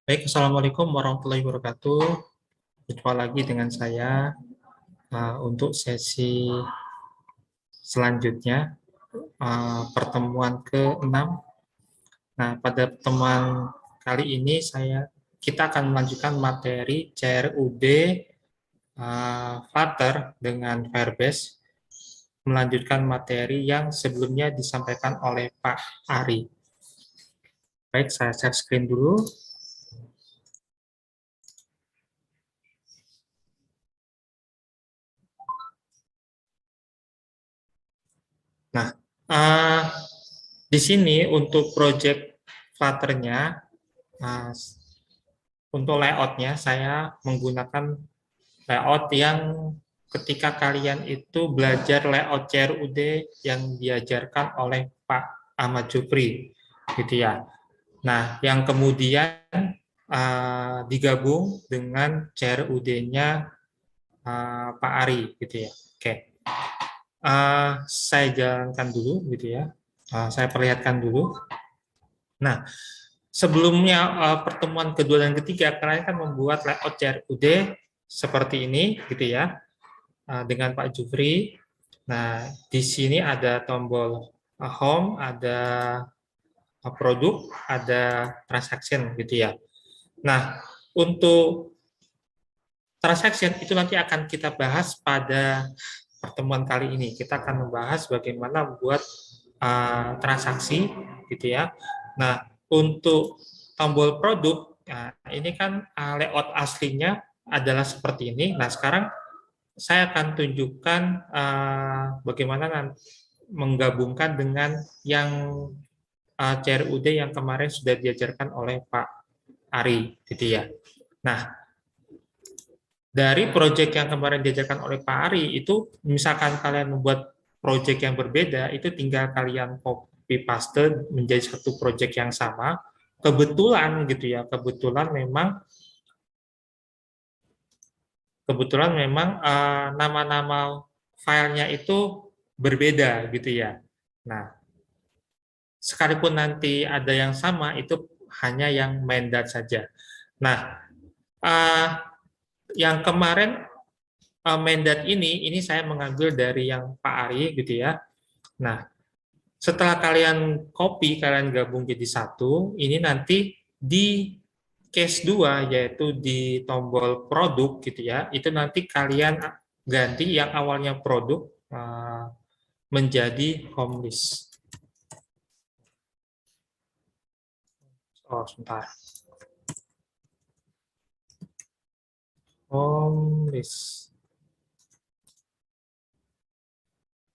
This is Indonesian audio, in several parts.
Baik, Assalamualaikum warahmatullahi wabarakatuh. Jumpa lagi dengan saya untuk sesi selanjutnya, pertemuan ke-6. Nah, pada pertemuan kali ini kita akan melanjutkan materi CRUD Flutter dengan Firebase, melanjutkan materi yang sebelumnya disampaikan oleh Pak Ari. Baik, saya share screen dulu. Nah, uh, di sini untuk project Flutter-nya, untuk layout-nya saya menggunakan layout yang ketika kalian itu belajar layout CRUD yang diajarkan oleh Pak Ahmad Jufri, gitu ya. Nah, yang kemudian digabung dengan CRUD-nya Pak Ari, gitu ya. Oke. Saya jalankan dulu, gitu ya. Saya perlihatkan dulu. Nah, sebelumnya pertemuan kedua dan ketiga, kalian kan membuat layout CRUD seperti ini, gitu ya, dengan Pak Jufri. Nah, di sini ada tombol home, ada produk, ada transaction, gitu ya. Nah, untuk transaction itu nanti akan kita bahas pada pertemuan kali ini. Kita akan membahas bagaimana membuat transaksi, gitu ya. Nah, untuk tombol produk, nah, ini kan layout aslinya adalah seperti ini. Nah, sekarang saya akan tunjukkan bagaimana menggabungkan dengan yang CRUD yang kemarin sudah diajarkan oleh Pak Ari, gitu ya. Nah, dari proyek yang kemarin diajarkan oleh Pak Ari itu, misalkan kalian membuat proyek yang berbeda, itu tinggal kalian copy paste menjadi satu proyek yang sama. Kebetulan gitu ya, kebetulan memang nama-nama filenya itu berbeda gitu ya. Nah, sekalipun nanti ada yang sama, itu hanya yang Mendat saja. Nah, uh, yang kemarin Mendat ini saya mengambil dari yang Pak Ari gitu ya. Nah, setelah kalian copy, kalian gabung jadi satu, ini nanti di case 2 yaitu di tombol produk gitu ya, itu nanti kalian ganti yang awalnya produk menjadi home list. Oh, sebentar. Home list.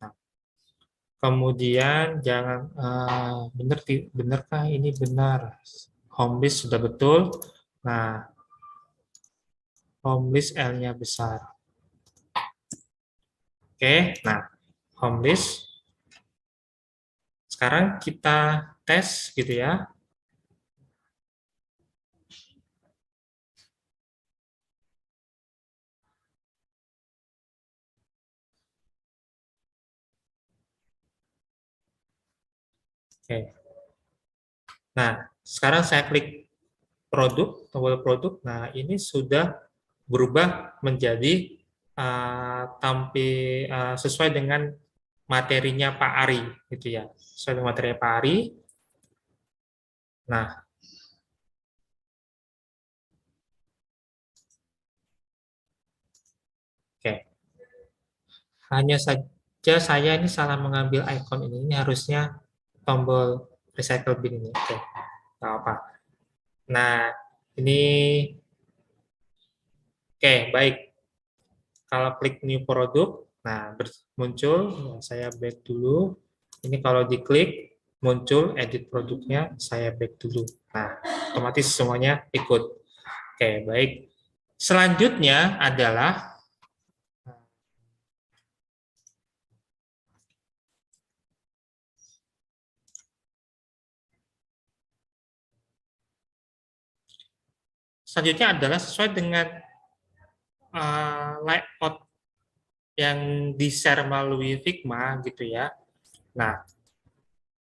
Nah, kemudian jangan benarkah ini benar? Home list sudah betul. Nah, home list L-nya besar. Oke, nah home list. Sekarang kita tes gitu ya. Oke. Nah, sekarang saya klik produk, tombol produk. Nah, ini sudah berubah menjadi sesuai dengan materinya Pak Ari gitu ya. Sesuai dengan materi Pak Ari. Nah, oke. Hanya saja saya ini salah mengambil icon ini. Ini harusnya tombol recycle bin ini. Oke, nggak apa. Nah, ini oke, baik. Kalau klik new product, nah muncul, saya back dulu. Ini kalau diklik, muncul edit produknya, saya back dulu. Nah, otomatis semuanya ikut. Oke, baik. Selanjutnya adalah sesuai dengan layout yang di-share melalui Figma gitu ya. Nah,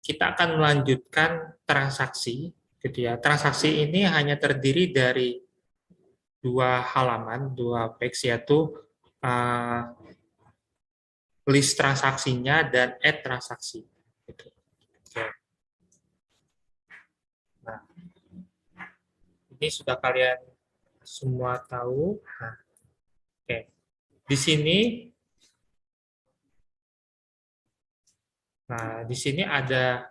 kita akan melanjutkan transaksi. gitu ya. Transaksi ini hanya terdiri dari dua halaman, dua page, yaitu uh, list transaksinya dan add transaksi. Gitu. Oke. Nah, ini sudah kalian semua tahu. Nah, oke. Di sini, ada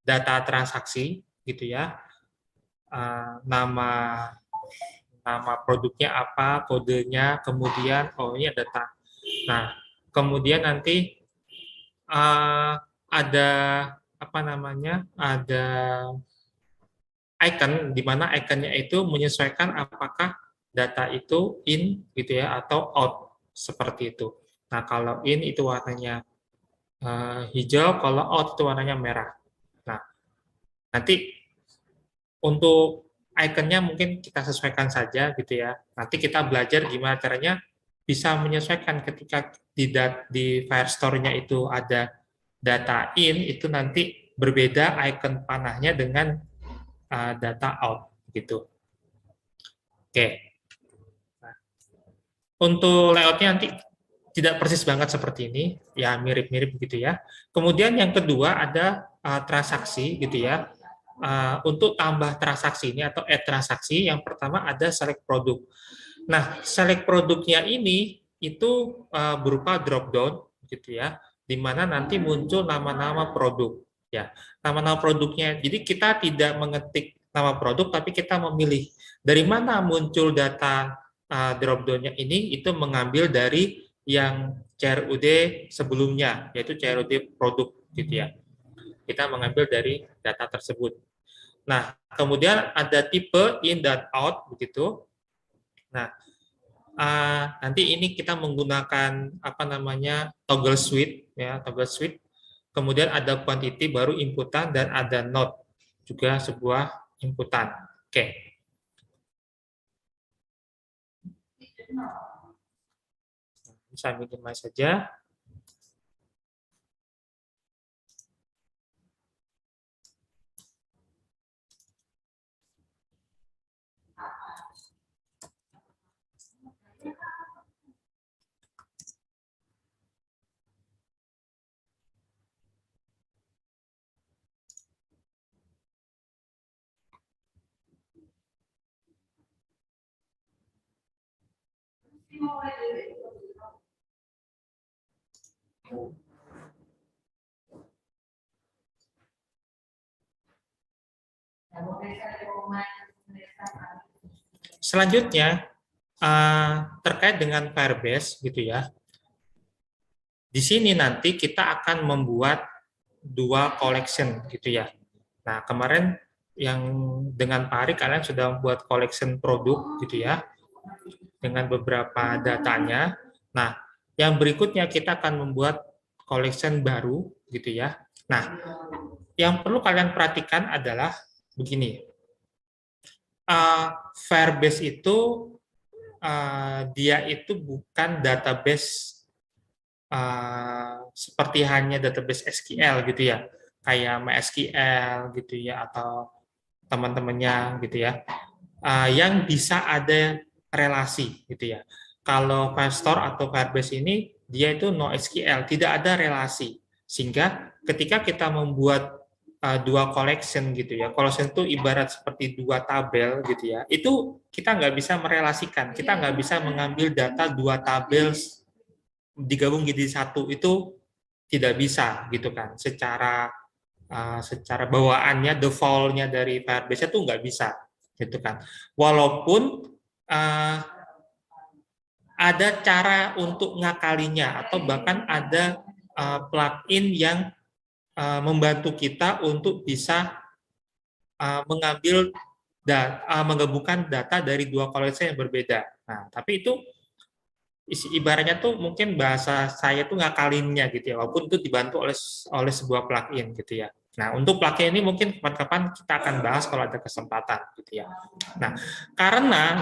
data transaksi, gitu ya. Nama nama produknya apa, kodenya, kemudian ini data. Nah, kemudian nanti ada apa namanya? Ada icon, di mana iconnya itu menyesuaikan apakah data itu in gitu ya atau out seperti itu. Nah, kalau in itu warnanya hijau, kalau out itu warnanya merah. Nah, nanti untuk ikonnya mungkin kita sesuaikan saja gitu ya. Nanti kita belajar gimana caranya bisa menyesuaikan ketika di Firestore-nya itu ada data in, itu nanti berbeda icon panahnya dengan data out gitu. Oke. Nah, untuk layoutnya nanti tidak persis banget seperti ini, ya mirip-mirip gitu ya. Kemudian yang kedua ada transaksi gitu ya. Untuk tambah transaksi ini atau add transaksi, yang pertama ada select produk. Nah, select produknya ini itu berupa drop down gitu ya, di mana nanti muncul nama-nama produk ya. Nama-nama produknya. Jadi kita tidak mengetik nama produk, tapi kita memilih dari mana muncul data drop down-nya ini, itu mengambil dari yang CRUD sebelumnya, yaitu CRUD produk gitu ya. Kita mengambil dari data tersebut. Nah, kemudian ada tipe in dan out begitu. Nah, nanti ini kita menggunakan apa namanya toggle switch ya, toggle switch. Kemudian ada quantity baru inputan dan ada node juga sebuah inputan. Oke. Bisa minimize saja. Selanjutnya terkait dengan Firebase gitu ya. Di sini nanti kita akan membuat dua collection gitu ya. Nah, kemarin yang dengan Pak Ari kalian sudah membuat collection produk gitu ya, dengan beberapa datanya. Nah, yang berikutnya kita akan membuat collection baru gitu ya. Nah, yang perlu kalian perhatikan adalah begini. Firebase itu dia itu bukan database seperti hanya database SQL gitu ya, kayak MySQL gitu ya atau teman-temannya gitu ya, yang bisa ada relasi gitu ya. Kalau Firestore atau Firebase ini dia itu NoSQL, tidak ada relasi, sehingga ketika kita membuat dua collection gitu ya, collection itu ibarat seperti dua tabel gitu ya, itu kita nggak bisa merelasikan, kita nggak bisa mengambil data dua tabel digabung jadi satu, itu tidak bisa gitu kan, secara bawaannya default-nya dari Firebase itu nggak bisa gitu kan. Walaupun ada cara untuk ngakalinya atau bahkan ada plugin yang membantu kita untuk bisa mengambil dan menggabungkan data dari dua koleksi yang berbeda. Nah, tapi itu ibaratnya tuh mungkin bahasa saya tuh ngakalinnya gitu ya, walaupun itu dibantu oleh sebuah plugin gitu ya. Nah, untuk plugin ini mungkin kapan-kapan kita akan bahas kalau ada kesempatan gitu ya. Nah, karena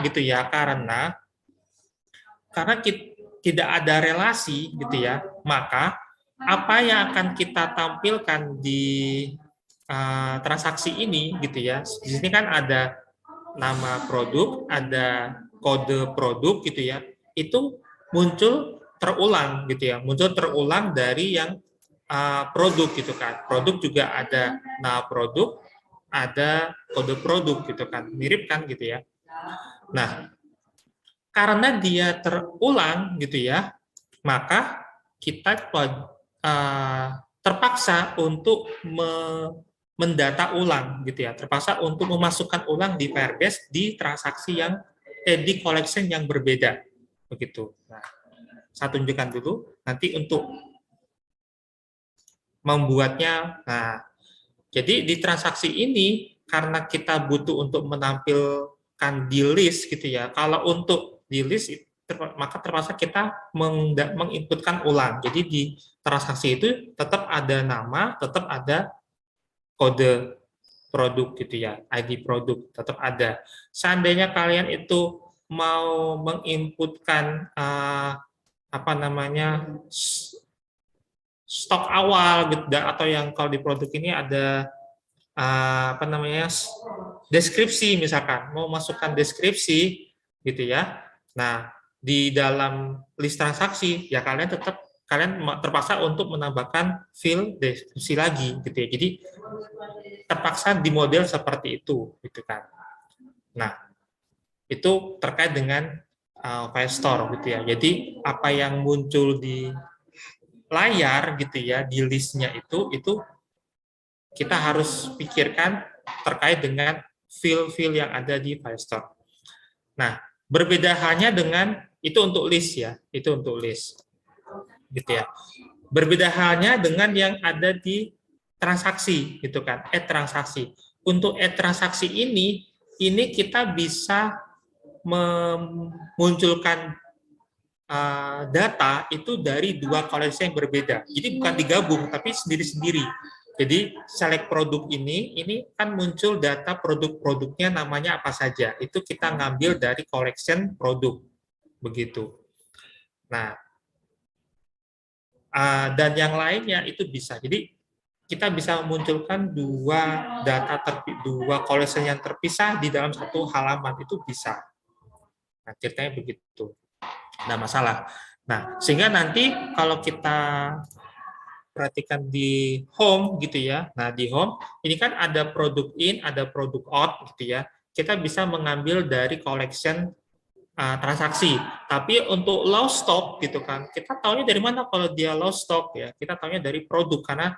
tidak ada relasi gitu ya, maka apa yang akan kita tampilkan di transaksi ini gitu ya. Di sini kan ada nama produk, ada kode produk gitu ya. Itu muncul terulang gitu ya. Muncul terulang dari yang produk gitu kan. Produk juga ada nama produk, ada kode produk gitu kan. Mirip kan gitu ya. Nah, karena dia terulang gitu ya, maka kita terpaksa untuk mendata ulang gitu ya, terpaksa untuk memasukkan ulang di Firebase di transaksi yang di collection yang berbeda begitu. Nah, saya tunjukkan dulu nanti untuk membuatnya. Nah, jadi di transaksi ini karena kita butuh untuk menampilkan di list gitu ya. Kalau untuk di list maka terpaksa kita menginputkan ulang. Jadi di transaksi itu tetap ada nama, tetap ada kode produk gitu ya, ID produk tetap ada. Seandainya kalian itu mau menginputkan apa namanya stok awal gitu, atau yang kalau di produk ini ada apa namanya deskripsi, misalkan mau masukkan deskripsi gitu ya. Nah, di dalam list transaksi ya kalian terpaksa untuk menambahkan field deskripsi lagi gitu ya. Jadi terpaksa di model seperti itu gitu kan. Nah, itu terkait dengan file store gitu ya. Jadi apa yang muncul di layar gitu ya, di listnya itu kita harus pikirkan terkait dengan file-file yang ada di file store. Nah, berbeda halnya dengan itu untuk list ya, itu untuk list gitu ya. Berbeda halnya dengan yang ada di transaksi gitu kan, transaksi. Untuk transaksi ini kita bisa memunculkan data itu dari dua koleksi yang berbeda. Jadi bukan digabung, tapi sendiri-sendiri. Jadi select produk ini kan muncul data produk-produknya namanya apa saja. Itu kita ngambil dari collection produk. Begitu. Nah, dan yang lainnya itu bisa. Jadi kita bisa memunculkan dua collection yang terpisah di dalam satu halaman, itu bisa. Nah, ceritanya begitu. Nggak masalah. Nah, sehingga nanti kalau kita perhatikan di home gitu ya. Nah, di home ini kan ada produk in, ada produk out gitu ya. Kita bisa mengambil dari collection transaksi. Tapi untuk low stock gitu kan, kita tahunya dari mana kalau dia low stock ya? Kita tahunya dari produk karena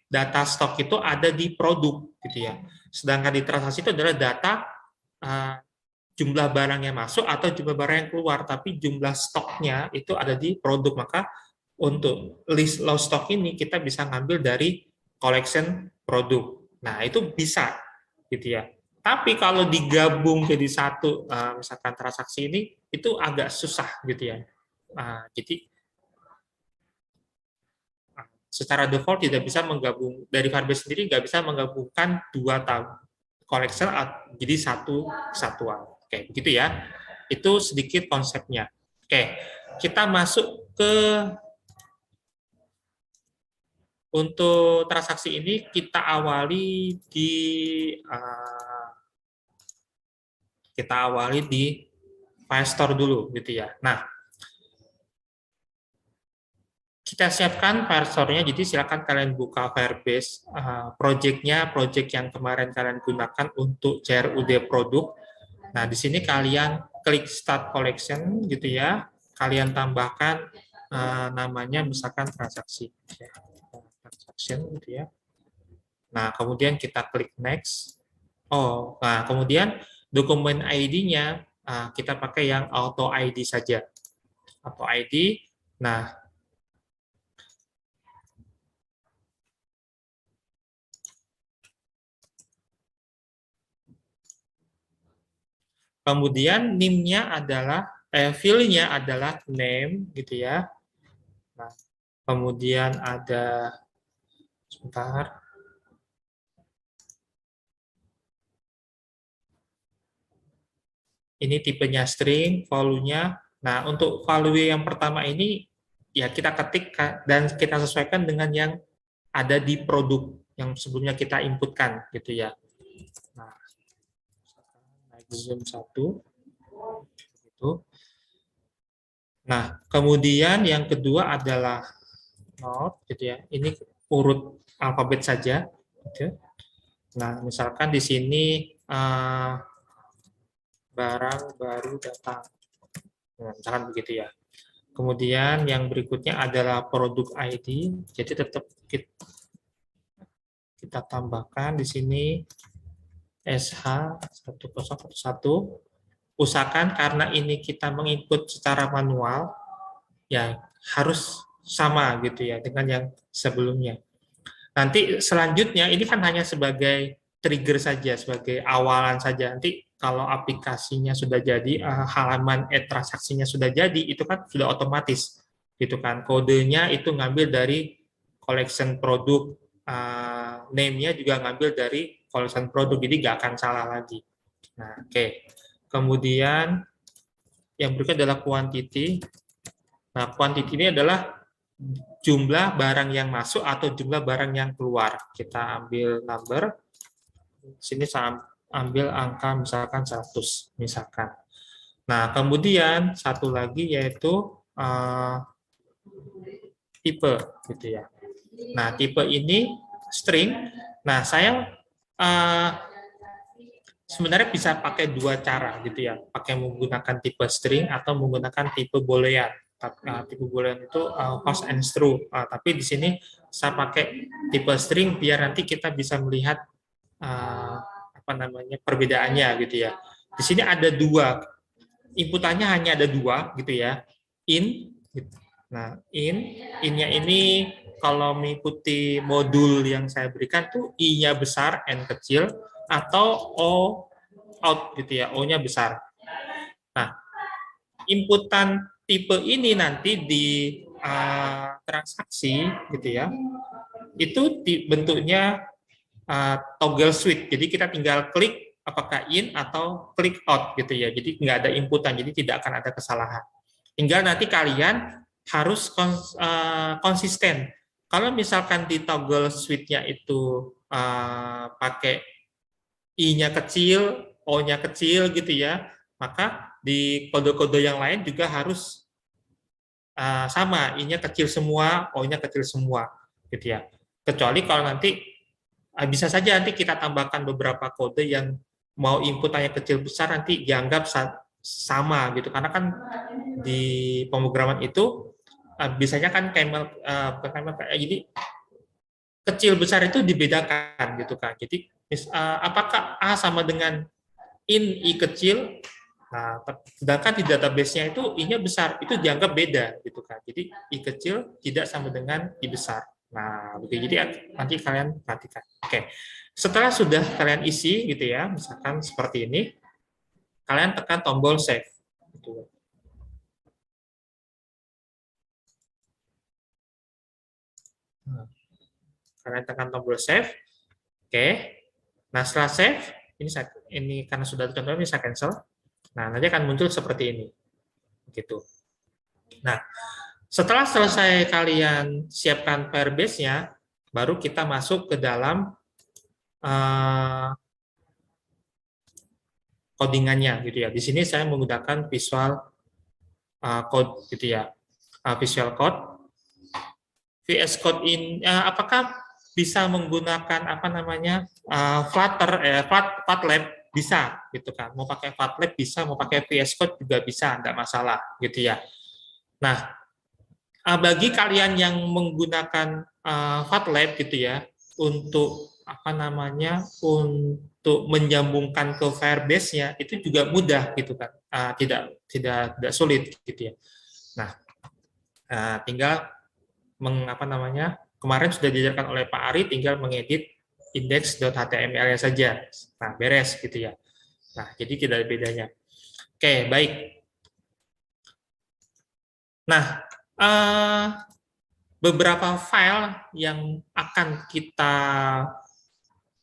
data stok itu ada di produk gitu ya. Sedangkan di transaksi itu adalah data jumlah barang yang masuk atau jumlah barang yang keluar, tapi jumlah stoknya itu ada di produk. Maka untuk list low stock ini kita bisa ngambil dari collection produk. Nah, itu bisa gitu ya. Tapi kalau digabung jadi satu, misalkan transaksi ini, itu agak susah gitu ya. Jadi secara default tidak bisa menggabung, dari Firebase sendiri nggak bisa menggabungkan dua collection jadi satu kesatuan. Oke, begitu ya. Itu sedikit konsepnya. Oke, kita masuk ke untuk transaksi ini kita awali di file store dulu gitu ya. Nah, kita siapkan file store-nya, jadi silakan kalian buka Firebase project-nya, project yang kemarin kalian gunakan untuk CRUD produk. Nah, di sini kalian klik Start Collection gitu ya. Kalian tambahkan namanya misalkan transaksi. Transaction gitu ya. Nah, kemudian kita klik Next. Nah kemudian dokumen ID-nya kita pakai yang Auto ID saja. Auto ID. Nah, kemudian NIM-nya adalah field-nya adalah name gitu ya. Nah, kemudian ada sebentar. Ini tipenya string, value-nya. Nah, untuk value yang pertama ini ya kita ketik dan kita sesuaikan dengan yang ada di produk yang sebelumnya kita inputkan gitu ya. Nah, naik zoom 1 gitu. Nah, kemudian yang kedua adalah note gitu ya. Ini urut alfabet saja gitu. Nah, misalkan di sini barang baru datang. Nah, misalkan begitu ya. Kemudian yang berikutnya adalah produk ID. Jadi tetap kita tambahkan di sini SH1011. Usahakan karena ini kita menginput secara manual, ya harus sama gitu ya dengan yang sebelumnya. Nanti selanjutnya ini kan hanya sebagai trigger saja, sebagai awalan saja. Nanti kalau aplikasinya sudah jadi, halaman transaksinya sudah jadi, itu kan sudah otomatis gitu kan. Kodenya itu ngambil dari collection produk, name-nya juga ngambil dari collection produk, jadi nggak akan salah lagi. Nah, oke. Kemudian yang berikutnya adalah quantity. Nah, quantity ini adalah jumlah barang yang masuk atau jumlah barang yang keluar. Kita ambil number, sini saya ambil angka misalkan 100, misalkan. Nah, kemudian satu lagi yaitu tipe, gitu ya. Nah, tipe ini string. Nah, saya sebenarnya bisa pakai dua cara gitu ya, pakai menggunakan tipe string atau menggunakan tipe boolean. Tipe boolean itu false and true, tapi di sini saya pakai tipe string biar nanti kita bisa melihat apa namanya perbedaannya gitu ya. Di sini ada dua, inputannya hanya ada dua gitu ya, in. Nah, innya ini kalau mengikuti modul yang saya berikan tuh i-nya besar, n kecil, atau o out gitu ya, o-nya besar. Nah, inputan tipe ini nanti di transaksi gitu ya, itu bentuknya toggle switch. Jadi kita tinggal klik apakah in atau klik out gitu ya. Jadi nggak ada inputan, jadi tidak akan ada kesalahan. Tinggal nanti kalian harus konsisten. Kalau misalkan di toggle switch-nya itu pakai i-nya kecil, o-nya kecil gitu ya, maka di kode-kode yang lain juga harus sama, i-nya kecil semua, o-nya kecil semua gitu ya. Kecuali kalau nanti bisa saja nanti kita tambahkan beberapa kode yang mau inputannya kecil besar nanti dianggap sama gitu, karena kan di pemrograman itu biasanya kan jadi kecil besar itu dibedakan gitu kan. Jadi apakah A sama dengan i kecil, nah sedangkan di database-nya itu i-nya besar, itu dianggap beda gitu kan. Jadi i kecil tidak sama dengan i besar. Nah, begitu. Jadi nanti kalian perhatikan. Oke. Setelah sudah kalian isi gitu ya, misalkan seperti ini, kalian tekan tombol save. Gitu. Nah, kalian tekan tombol save. Oke. Nah, setelah save, ini karena sudah contohnya ini saya cancel. Nah, nanti akan muncul seperti ini. Gitu. Nah, setelah selesai kalian siapkan Firebase-nya, baru kita masuk ke dalam codingannya gitu ya. Di sini saya menggunakan Visual Code gitu ya. Visual Code. VS Code ini apakah bisa menggunakan apa namanya Flutter, Fatlab bisa gitu kan. Mau pakai Fatlab bisa, mau pakai VS Code juga bisa, enggak masalah gitu ya. Nah, bagi kalian yang menggunakan Fatlab gitu ya, untuk apa namanya, untuk menyambungkan ke Firebase-nya itu juga mudah gitu kan, tidak sulit gitu ya. Nah, tinggal apa namanya, kemarin sudah diajarkan oleh Pak Ari, tinggal mengedit index.html-nya saja. Nah, beres gitu ya. Nah, jadi tidak ada bedanya. Oke, baik. Nah, beberapa file yang akan kita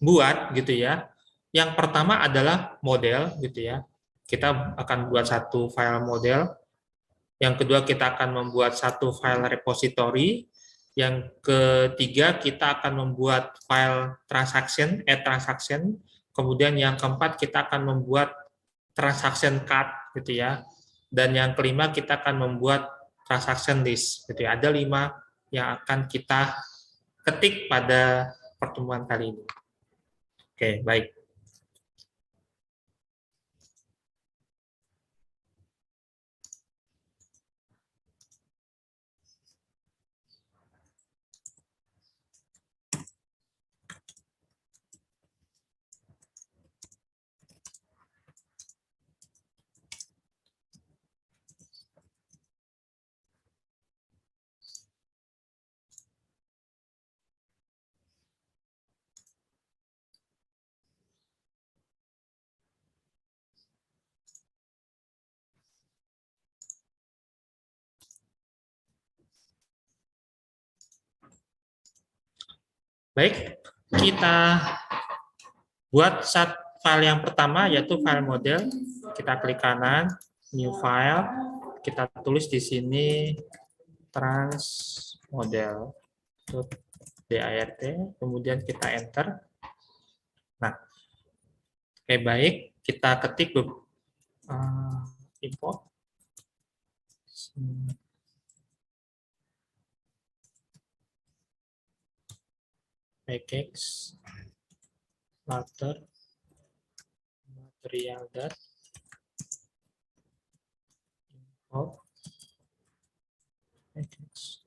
buat gitu ya. Yang pertama adalah model gitu ya. Kita akan buat satu file model. Yang kedua kita akan membuat satu file repository. Yang ketiga, kita akan membuat file transaction, add transaction. Kemudian yang keempat, kita akan membuat transaction card, gitu ya. Dan yang kelima, kita akan membuat transaction list, gitu ya. Ada 5 yang akan kita ketik pada pertemuan kali ini. Oke, baik. Baik, kita buat file yang pertama, yaitu file model. Kita klik kanan, new file. Kita tulis di sini trans model.dirt, kemudian kita enter. Nah, oke, baik, kita ketik import package later material dat import package.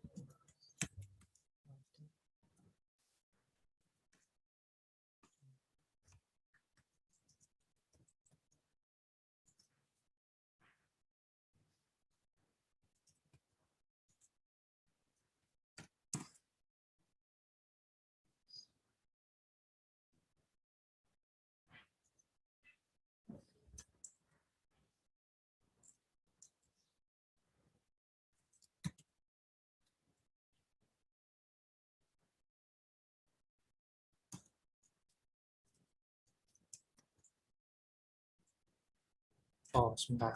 Oh, sebentar.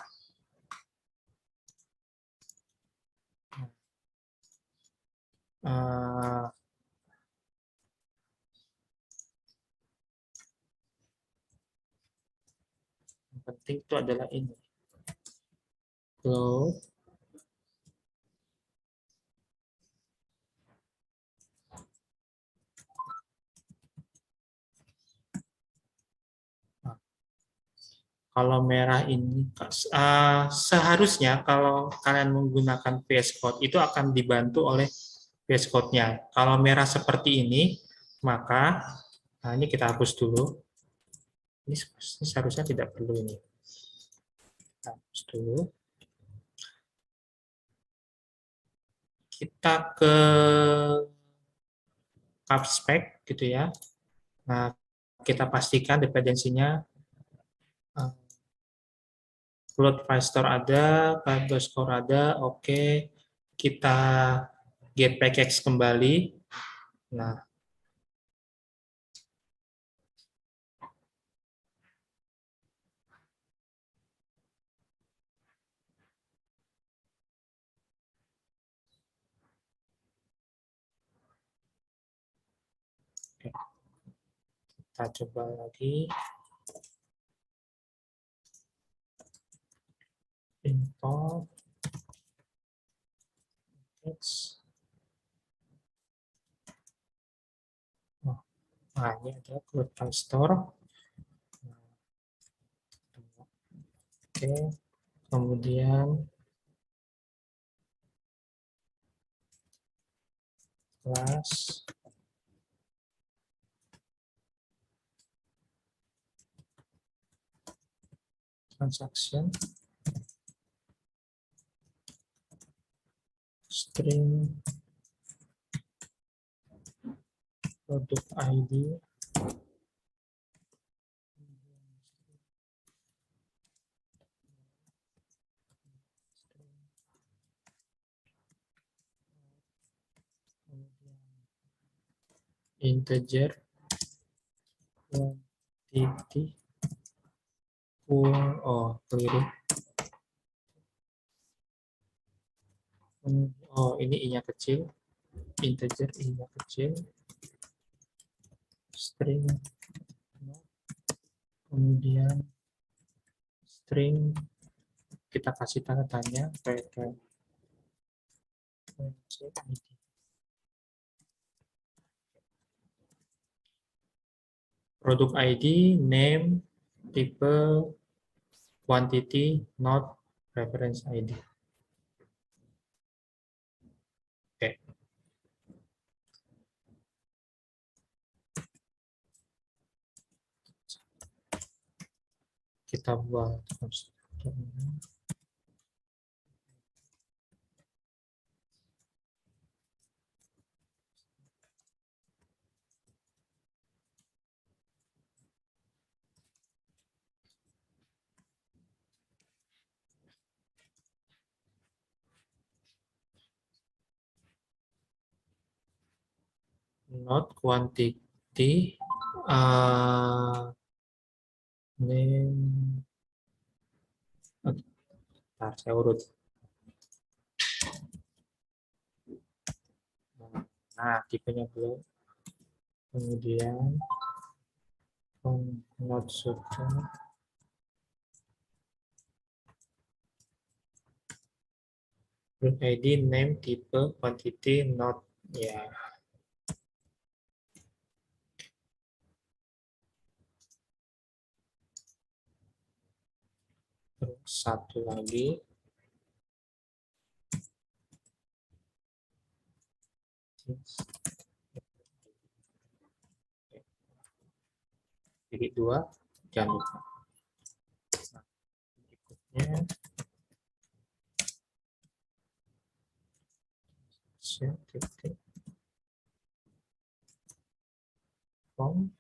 Uh, yang penting itu adalah ini. Load. Nah, kalau merah ini, seharusnya kalau kalian menggunakan VS Code itu akan dibantu oleh VS Code-nya. Kalau merah seperti ini, maka ini kita hapus dulu. Ini seharusnya tidak perlu ini. Kita hapus dulu. Kita ke PubSpec gitu ya. Nah, kita pastikan dependensinya load file store ada, file store ada, oke. Kita get package kembali. Nah, kita coba lagi. Import package. Nah, ini ada load file store. Oke, kemudian kelas transaction string product ID integer quantity keliru. Oh, ini i-nya kecil. integer i-nya kecil, string, kemudian string kita kasih tanda tanya produk ID, name, tipe, quantity, not reference ID. Oke. Kita buat konstruktor. Not quantity, name. Bentar, saya urut. Nah, tipenya belum. Kemudian not sudah. Group ID, name, tipe, quantity, not ya. Terus satu lagi. Jadi dua, jangan lupa. Nah, berikutnya titik form.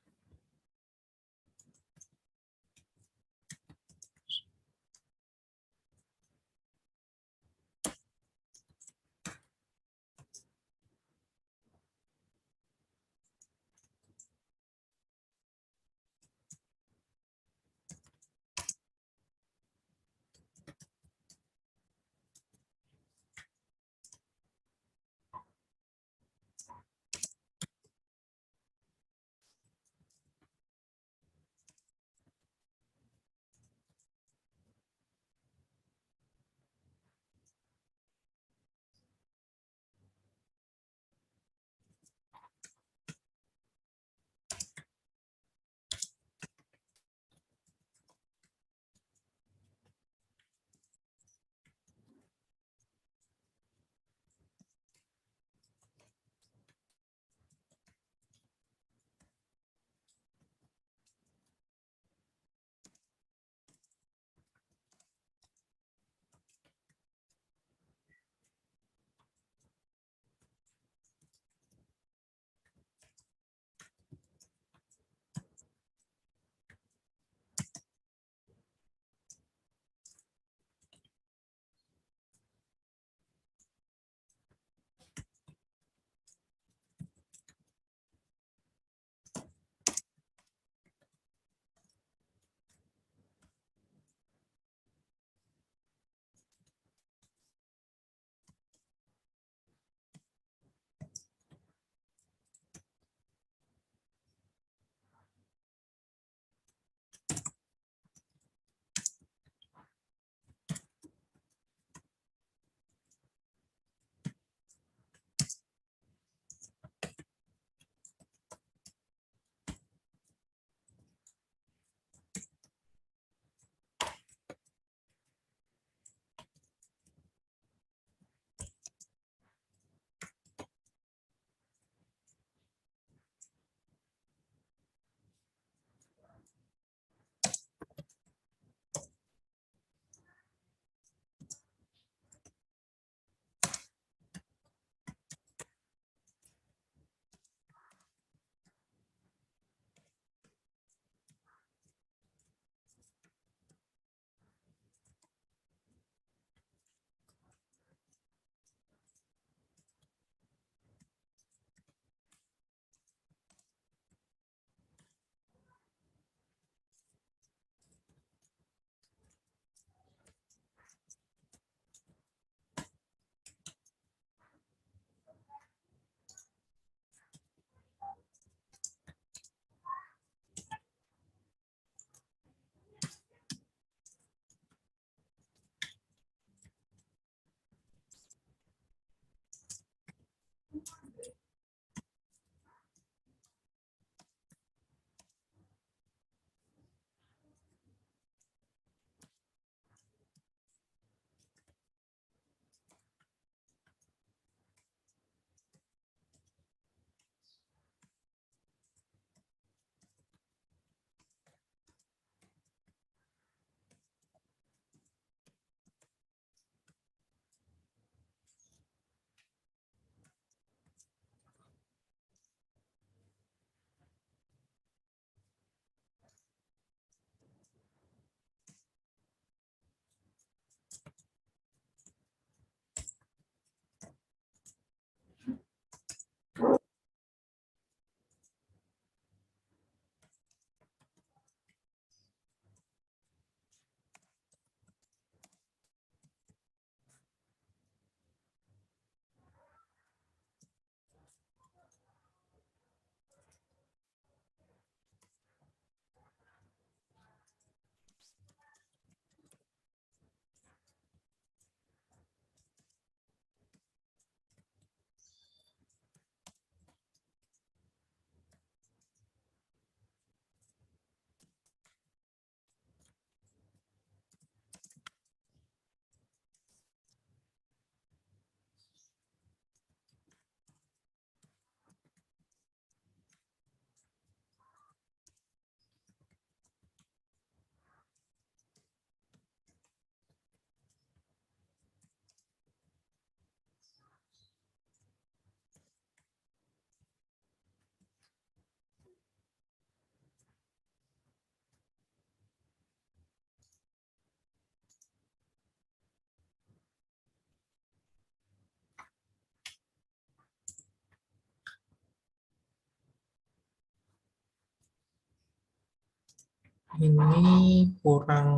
ini kurang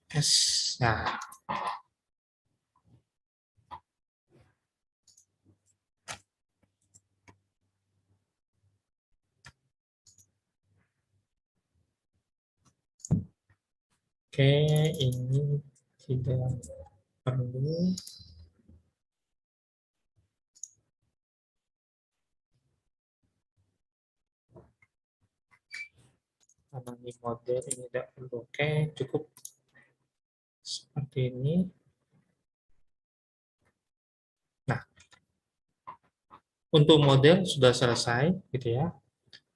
S. Nah, oke, ini tidak perlu. Karena ini model ini tidak perlu. Oke, cukup seperti ini. Nah, untuk model sudah selesai, gitu ya.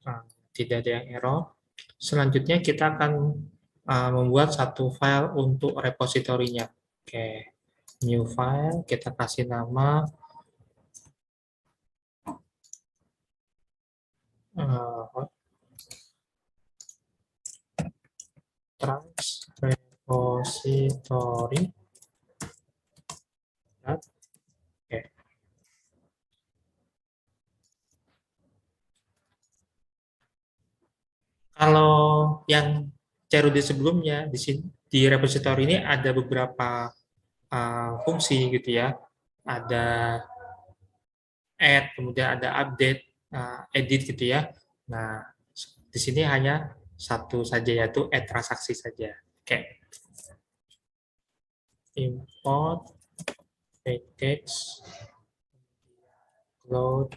Nah, tidak ada yang error. Selanjutnya kita akan membuat satu file untuk repositorinya. Oke, new file, kita kasih nama uh, trans repository. Oke. Kalau yang CRUD sebelumnya di sini di repository ini ada beberapa fungsi gitu ya. Ada add, kemudian ada update, edit gitu ya. Nah, di sini hanya satu saja yaitu add transaksi saja. Oke, import package load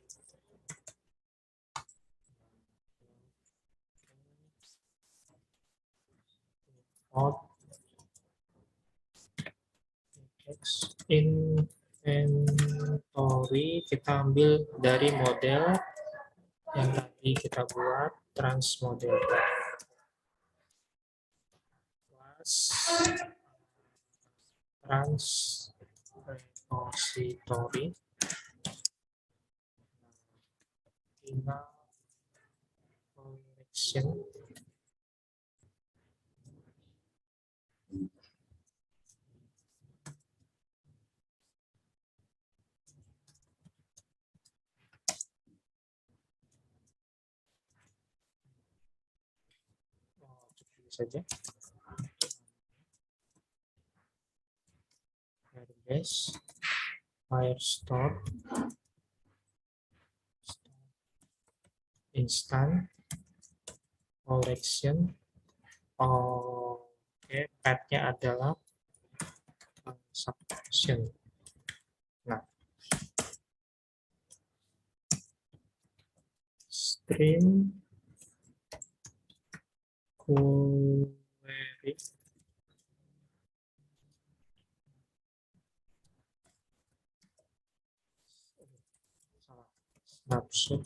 import package inventory, kita ambil dari model yang tadi kita buat trans model plus trans repository final collection. Saja Airbase Firestore instant collection. Oke, path-nya adalah transaction. Nah, stream query snapshot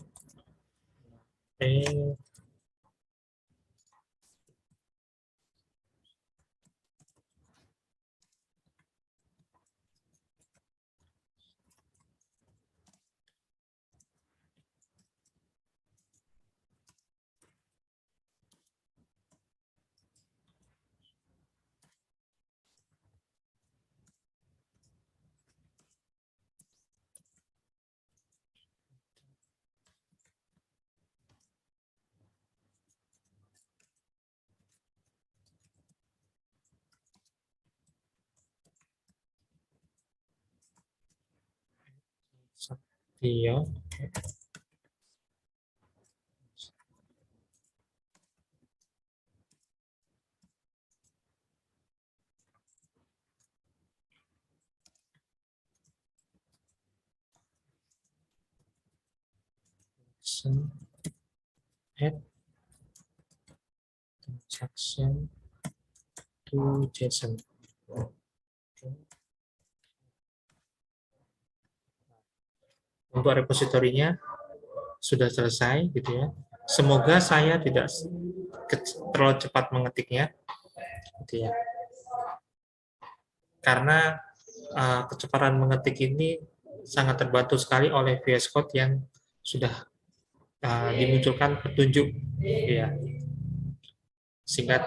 Satya add transaction to JSON. Untuk repositorinya sudah selesai gitu ya. Semoga saya tidak terlalu cepat mengetiknya gitu ya. Karena kecepatan mengetik ini sangat terbantu sekali oleh VS Code yang sudah dimunculkan petunjuk ya, sehingga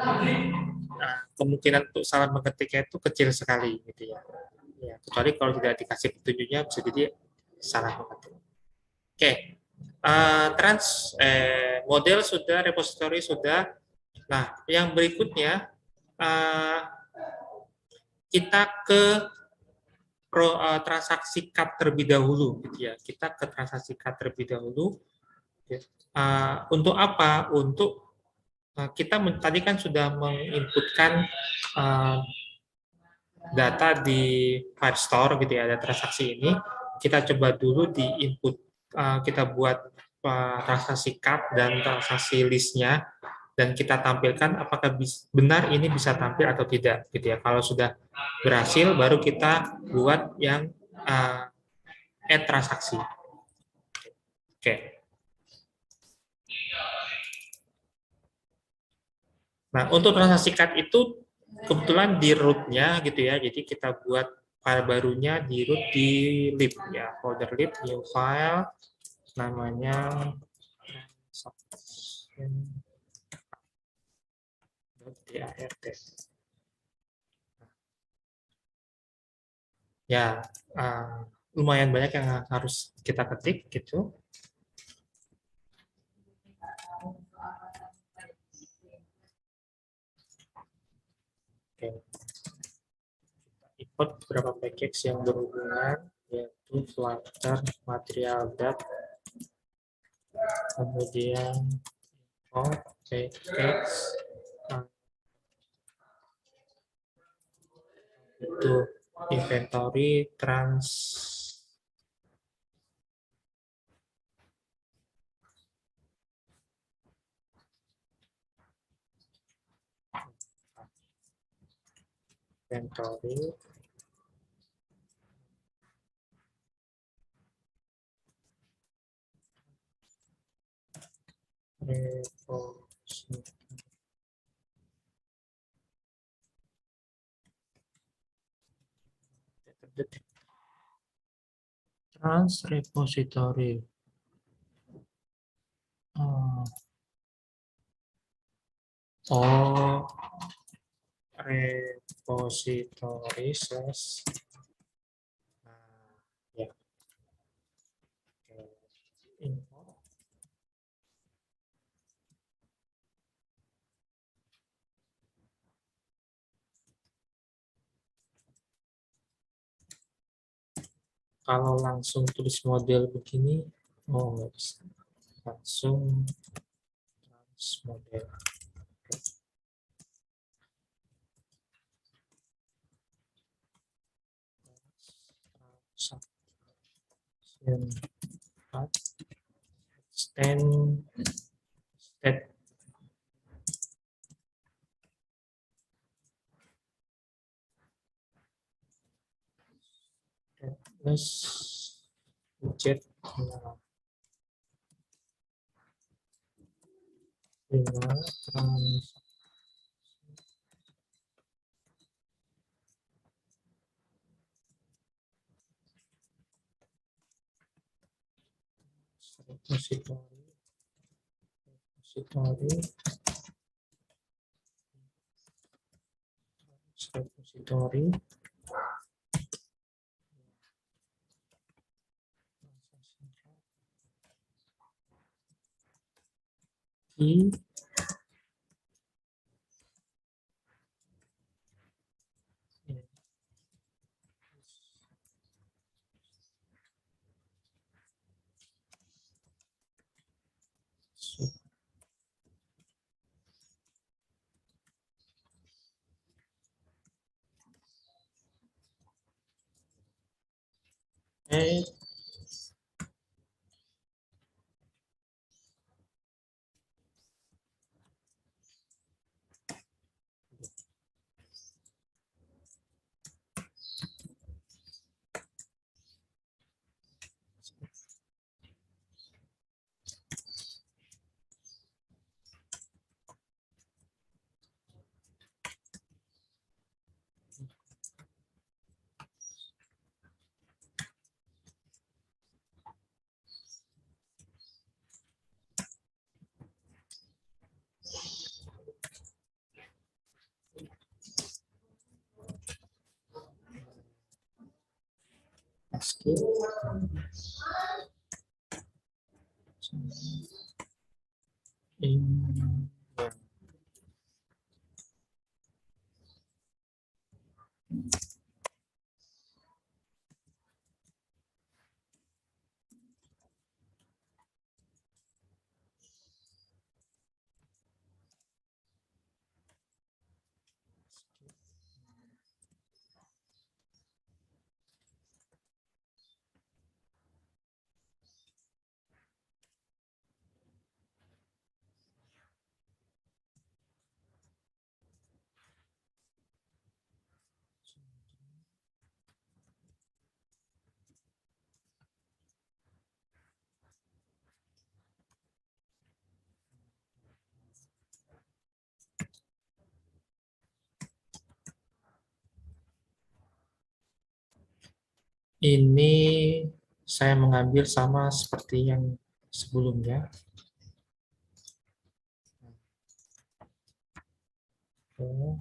kemungkinan untuk salah mengetiknya itu kecil sekali gitu ya. Ya, kecuali kalau tidak dikasih petunjuknya bisa jadi salah mengetik. Oke, model sudah, repository sudah, Nah, yang berikutnya kita ke transaksi cut terlebih dahulu, gitu ya. Kita ke transaksi cut terlebih dahulu. Ya. Untuk apa? Untuk kita tadi kan sudah menginputkan data di Firestore, gitu ya. Ada transaksi ini. Kita coba dulu di input, kita buat transaksi cut dan transaksi listnya, dan kita tampilkan apakah benar ini bisa tampil atau tidak, gitu ya. Kalau sudah berhasil, baru kita buat yang add transaksi. Oke. Nah, untuk transaksi cut itu kebetulan di root-nya gitu ya. Jadi kita buat file barunya di root di lib ya, folder lib new file namanya transaction.dart. Ya, lumayan banyak yang harus kita ketik gitu. Oke. Import beberapa package yang berhubungan, yaitu Flutter, Material Dat, kemudian import package itu inventory trans inventory repository trans repository. Oh, repository slash ya. Info. Kalau langsung tulis model begini, oh nggak bisa. Langsung trans model. Transaction extend state plus widget 5 repository repository key add ASCII in Ini saya mengambil sama seperti yang sebelumnya. Oke.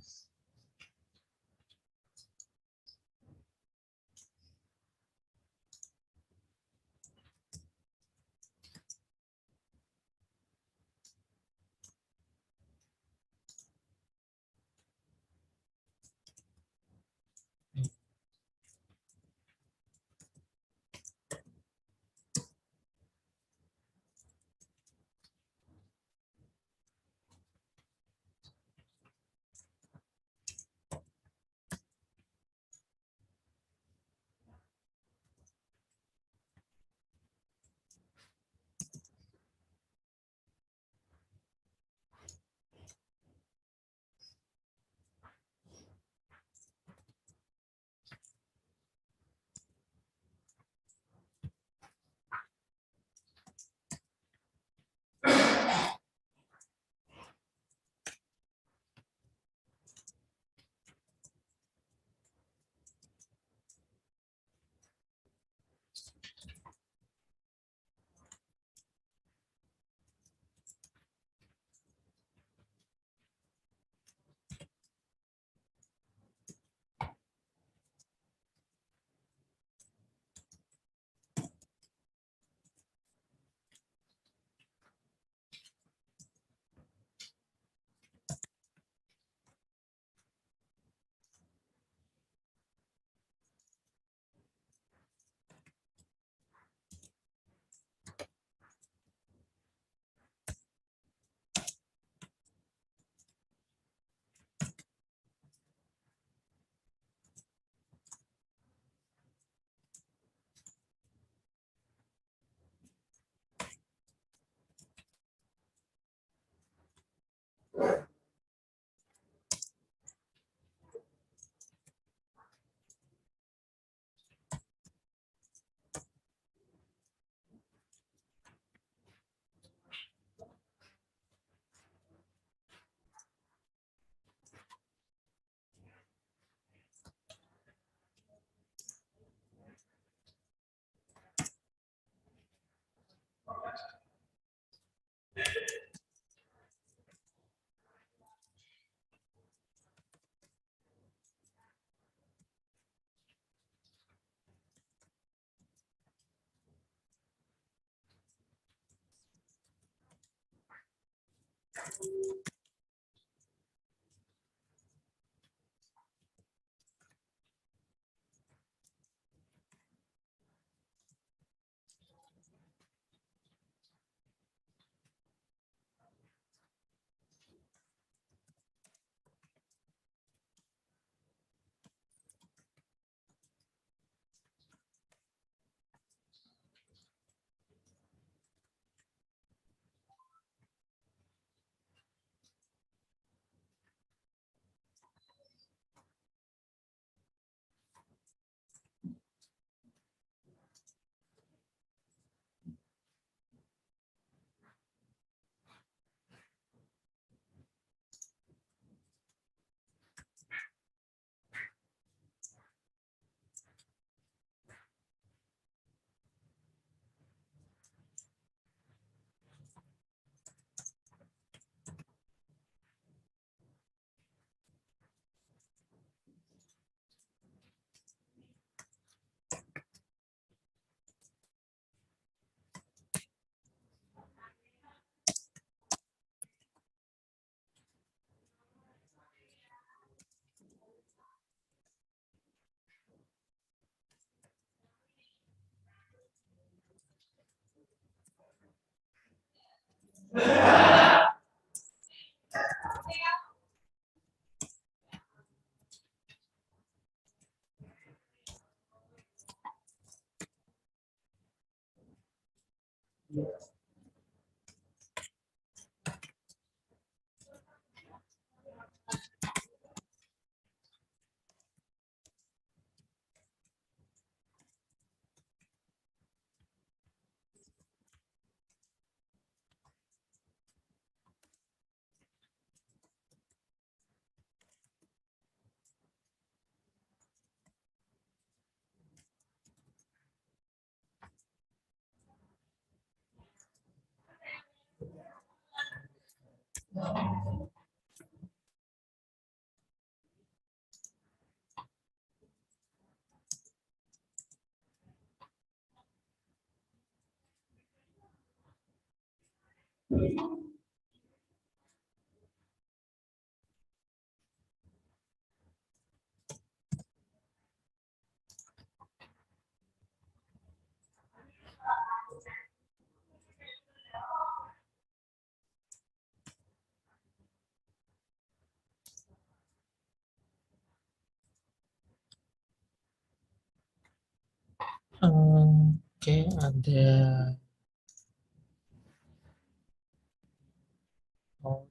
Oke, ada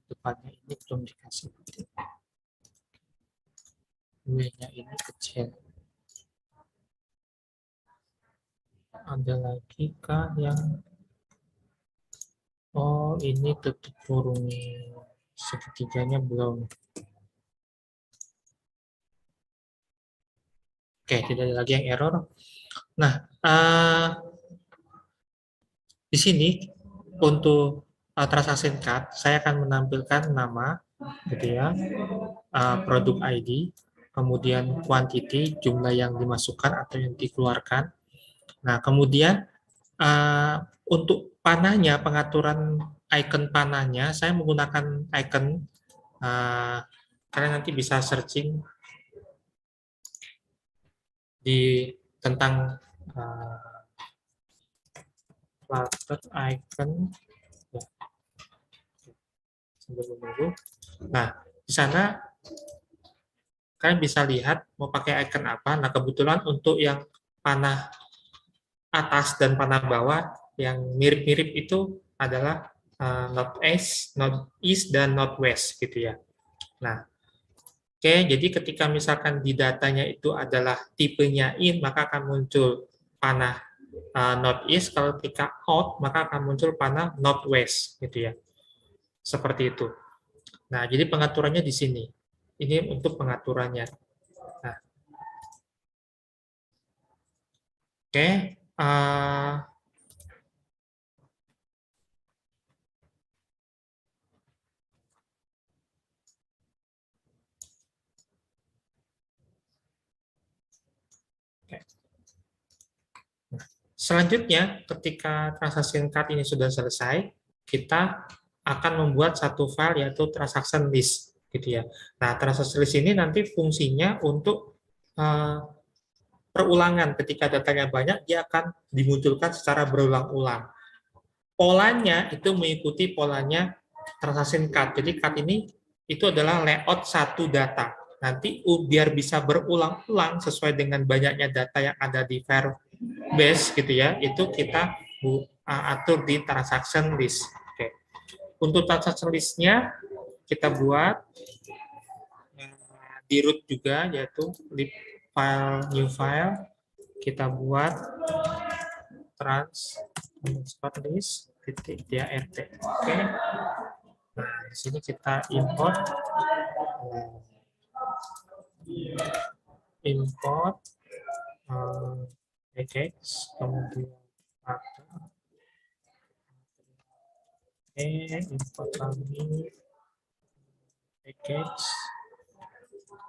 depannya ini belum dikasih. W-nya ini kecil. Ada lagi kah yang ini tutup kurung segitiganya belum. Oke, tidak ada lagi yang error. Nah, di sini untuk transaction card saya akan menampilkan nama, gitu ya, produk ID, kemudian quantity, jumlah yang dimasukkan atau yang dikeluarkan. Nah, kemudian untuk panahnya, pengaturan icon panahnya, saya menggunakan icon, kalian nanti bisa searching di tentang Flutter icon, ya, sambil menunggu. Nah, di sana kalian bisa lihat mau pakai icon apa. Nah, kebetulan untuk yang panah atas dan panah bawah yang mirip-mirip itu adalah northeast, northeast dan northwest gitu ya. Nah, oke, jadi ketika misalkan di datanya itu adalah tipenya in, maka akan muncul panah northeast. Kalau ketika out, maka akan muncul panah northwest gitu ya. Seperti itu. Nah, jadi pengaturannya di sini. Ini untuk pengaturannya. Nah, oke. Selanjutnya, ketika transaction card ini sudah selesai, kita akan membuat satu file yaitu transaction list, gitu ya. Nah, transaction list ini nanti fungsinya untuk perulangan. Ketika datanya banyak, dia akan dimunculkan secara berulang-ulang. Polanya itu mengikuti polanya transaction card. Jadi card ini itu adalah layout satu data. Nanti biar bisa berulang-ulang sesuai dengan banyaknya data yang ada di Firebase gitu ya, itu kita atur di transaction list. Oke. Untuk transaction list-nya kita buat di root juga, yaitu lib file new file, kita buat trans list titik dia rt. Oke. Nah, di sini kita import package, kemudian import lagi package,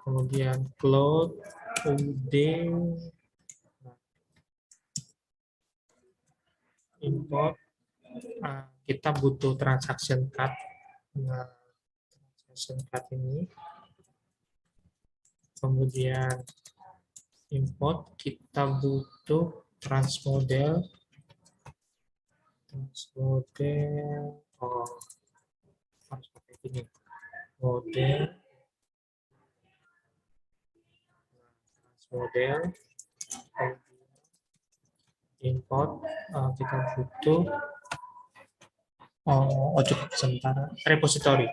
kemudian cloud ud, import, kita butuh transaction card. Nah, transaction card ini, kemudian import, kita butuh transmodel, harus pakai ini, model, import, kita butuh cukup sementara repository.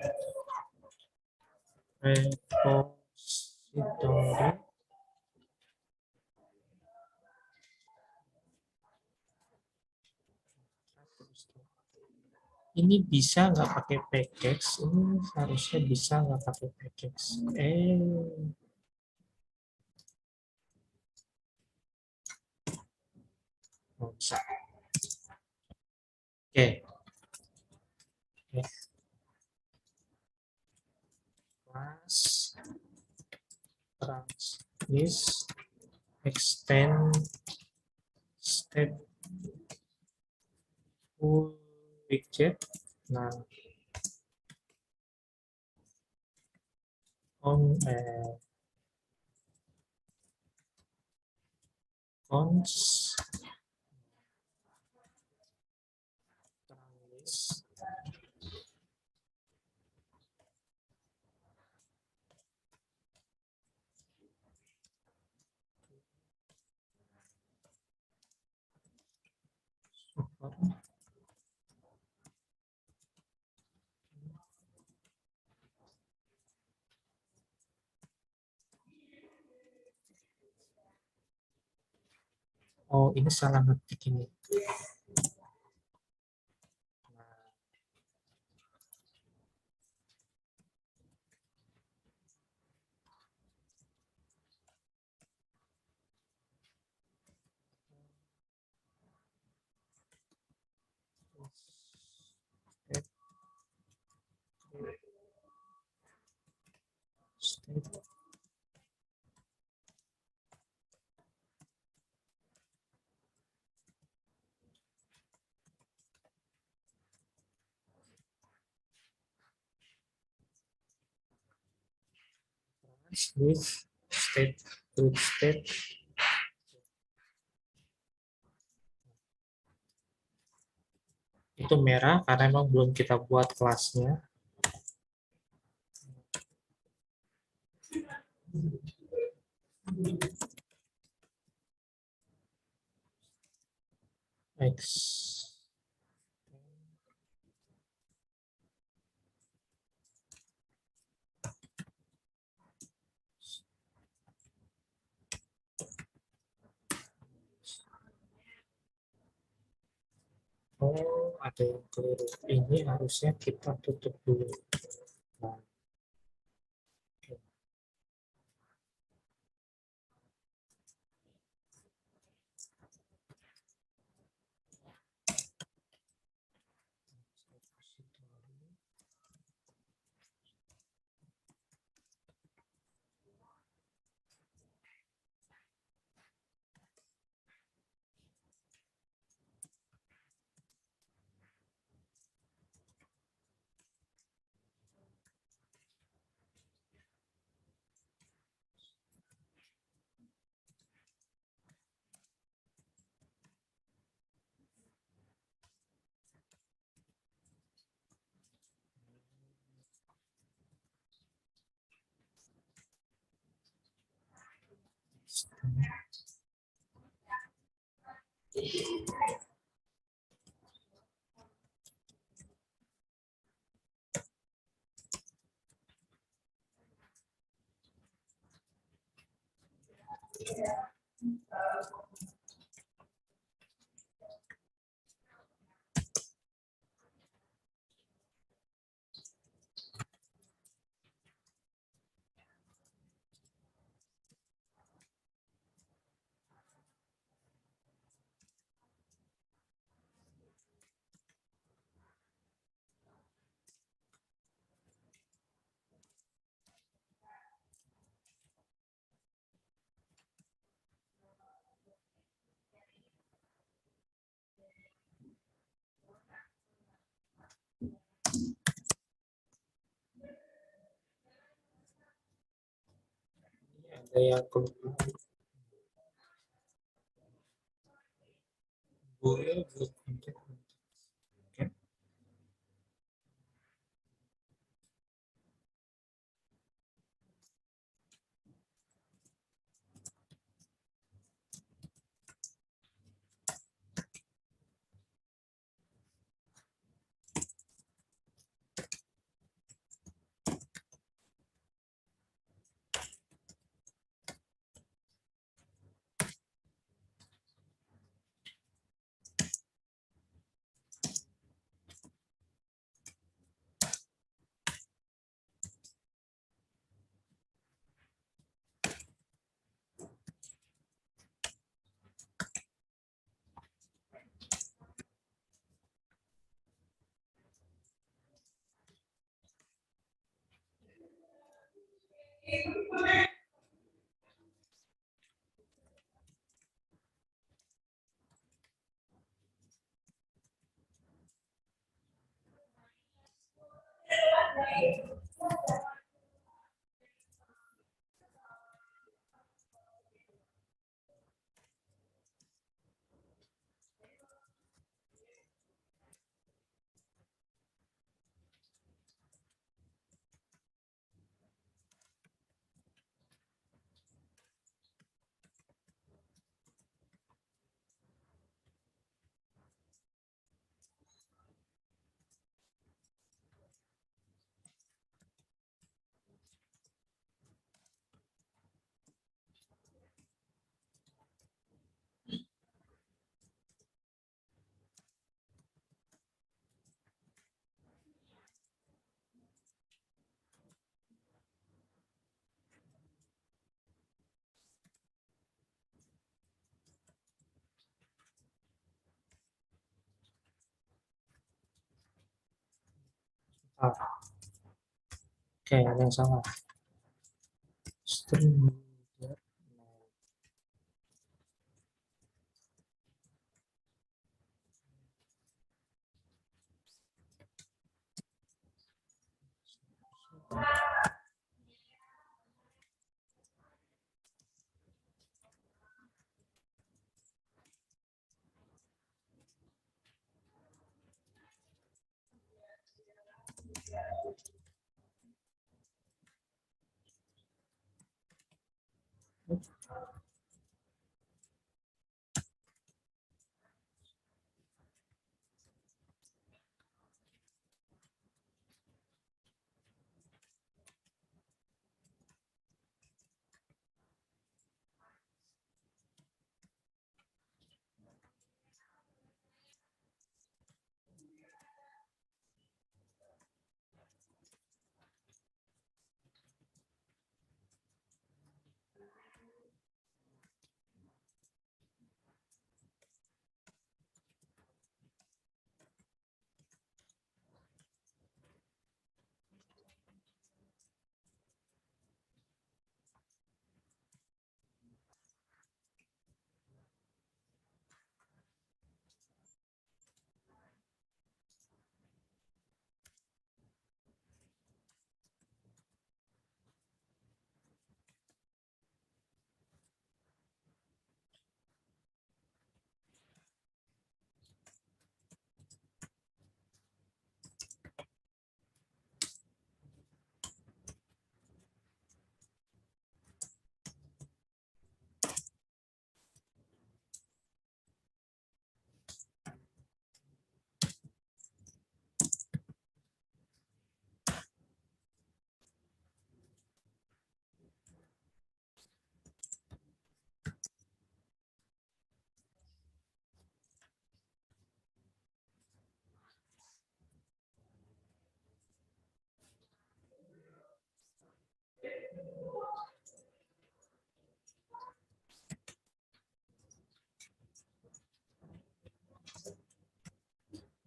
Ini bisa nggak pakai package? Ini harusnya bisa nggak pakai package? Bisa. Oke. Class list extend step full widget. Nah, cons list. Oh, ini salah ngetik ini. This state, group state. Itu merah karena memang belum kita buat kelasnya. X. Oh, ada yang keliru. Ini harusnya kita tutup dulu. Nah, ada yang keliru. Boleh buat kontak. Oke. Ah, oke, ada yang salah. String.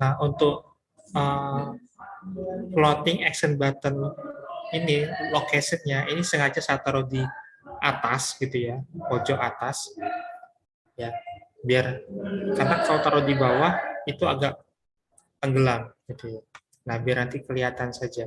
Nah, untuk floating action button ini location-nya ini sengaja saya taruh di atas gitu ya, pojok atas ya, biar karena kalau taruh di bawah itu agak tenggelam gitu ya. Nah, biar nanti kelihatan saja.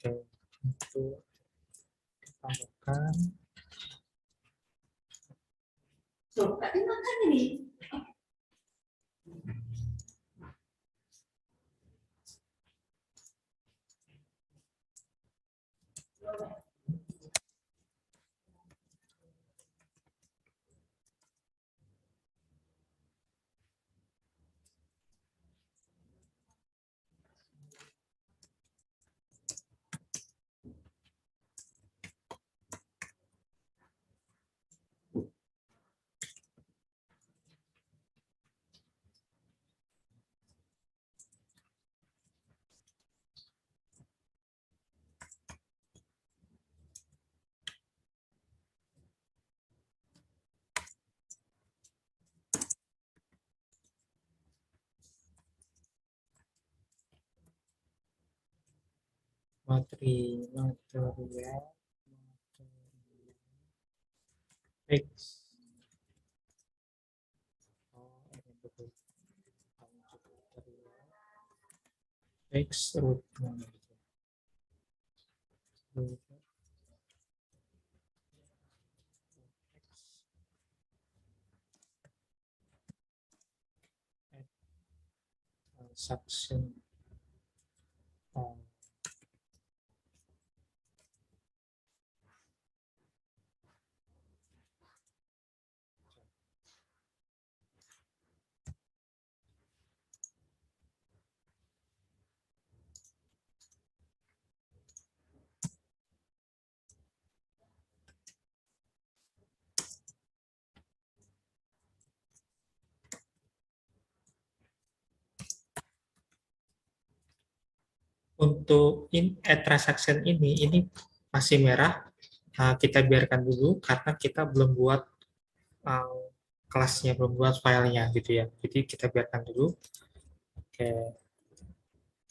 Oke, untuk tambahkan. Tuh, tapi makan ini. material X. Oh, ini betul. X root. Transaction. Untuk transaction ini masih merah. Kita biarkan dulu karena kita belum buat uh, kelasnya, belum buat filenya gitu ya. Jadi kita biarkan dulu. Oke,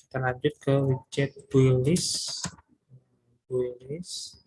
kita lanjut ke widget builtlist. Builtlist.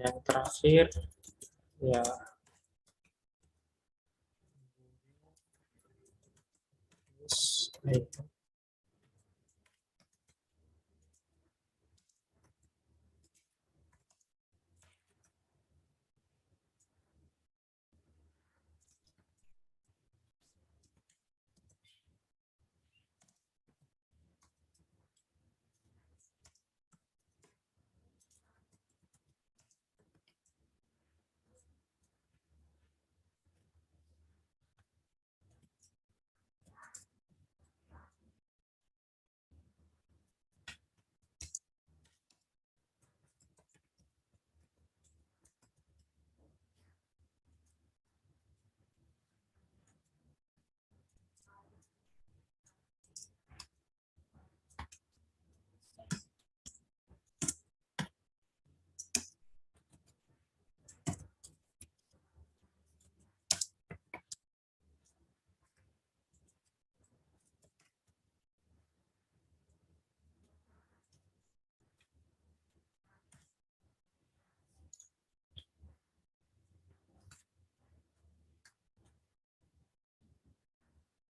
Yang terakhir ya item.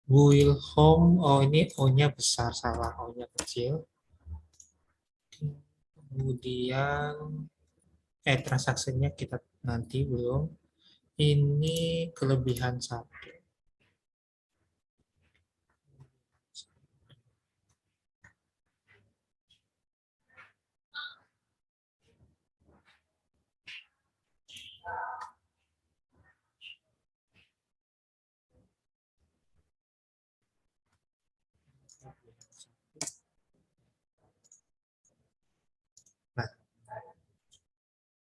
Will home, oh ini O-nya besar, salah, O-nya kecil. Kemudian transaksinya kita nanti belum. Ini kelebihan satu.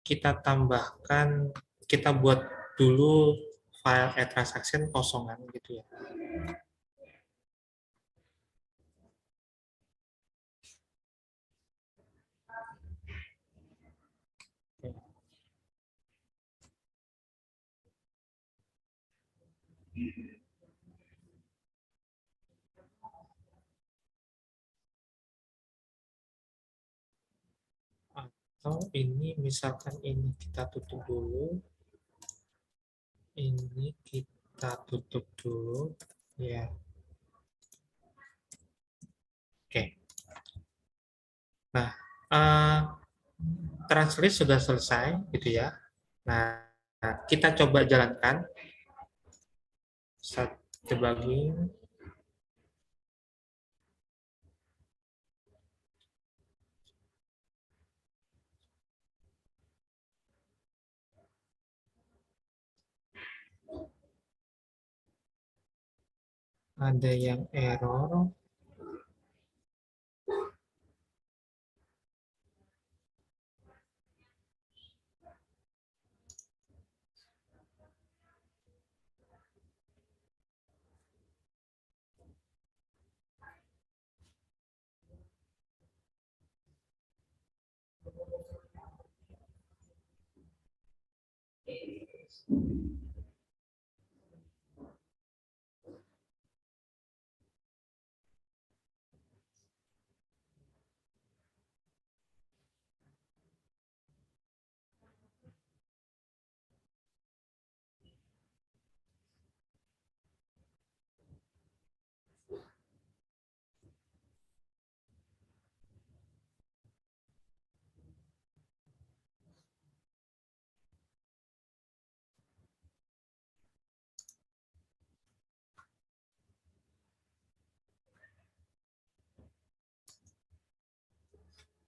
kita tambahkan, kita buat dulu file e-transaction kosongan gitu ya. Atau ini misalkan ini kita tutup dulu, ini kita tutup dulu ya. Oke. Nah, translate sudah selesai gitu ya. Nah, kita coba jalankan start debugging. Ada yang error.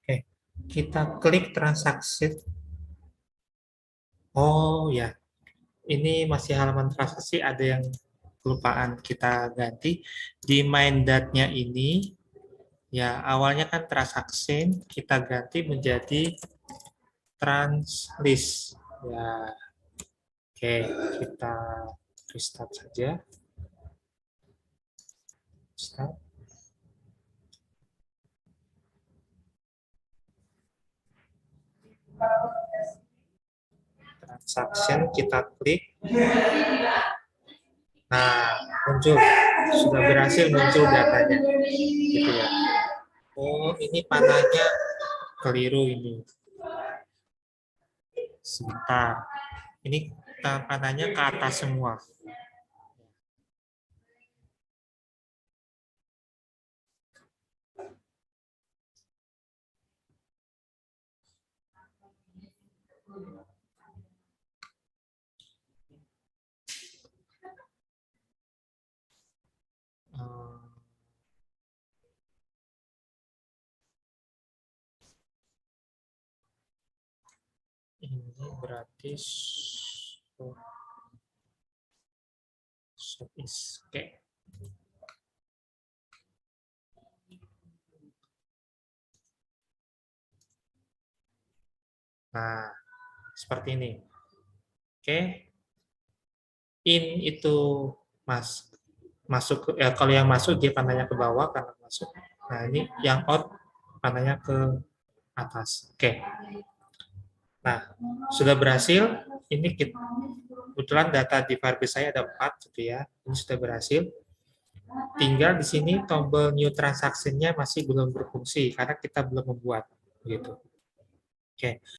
Oke, kita klik transaksi. Oh ya, ini masih halaman transaksi, ada yang kelupaan kita ganti. Di main nya ini, ya awalnya kan transaksi, kita ganti menjadi translist. Ya, oke, kita restart saja. Start. Transaction kita klik. Nah, muncul, sudah berhasil muncul datanya, gitu ya. Oh, ini panahnya keliru ini. Sebentar, ini panahnya ke atas semua. Ini berarti so is okay. Nah, seperti ini. Oke. In itu masuk ya, kalau yang masuk dia panahnya ke bawah karena masuk. Nah, ini yang out panahnya ke atas. Oke. Nah, sudah berhasil. Ini kebetulan data di Firebase saya ada 4 gitu ya. Ini sudah berhasil. Tinggal di sini tombol new transaction-nya masih belum berfungsi karena kita belum membuat gitu. Oke.